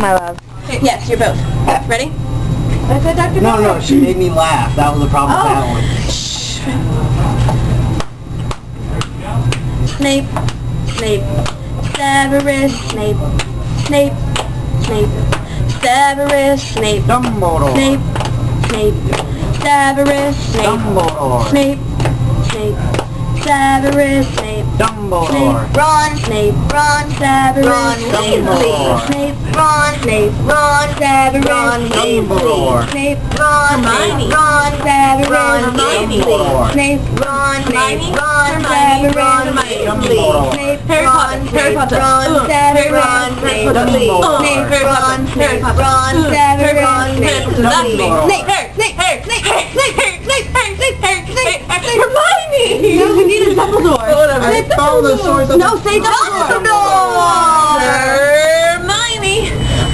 my love. Yes, you're both. Ready? I said Dr. No, she made me laugh. That was the problem with that one. Snape, Snape, Severus, Snape, Snape, Snape, Severus, Snape, Dumbledore. Snape, Snape, Severus, Snape, Dumbledore. Snape, Snape, Severus, Snape, Dumbledore. Ron, Snape, Ron, Severus, Snape, Snape, Ron, Snape, Ron, Severus, Dumbledore. Snape, Ron, Hermione, Ron, Severus, Dumbledore. Snape, Ron, Snape, Ron, Dumbledore. Snape, Harry Potter, Ron, Severus, Snape, Harry Potter, Ron, Severus, Snape, Hermione! No, we need a Dumbledore. I found the source of No, say Dumbledore! Hermione!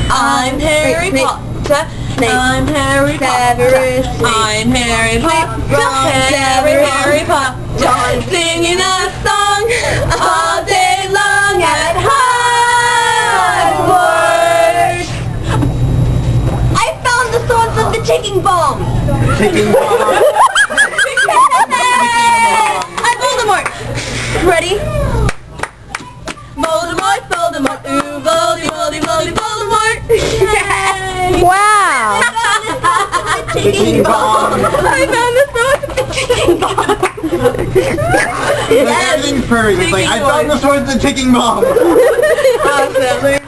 I'm Harry Potter. I'm Harry Potter. I'm Harry Potter. Harry Potter. Singing a song all day long at Hogwarts. I found the source of the ticking bomb. Ticking bomb. I'm Voldemort. Ready? Voldemort, Voldemort, ooh, Voldemort. Wow! Ticking bomb. I found the source of the ticking bomb. Everything's perfect. It's like, I found the source of the ticking bomb. Awesome.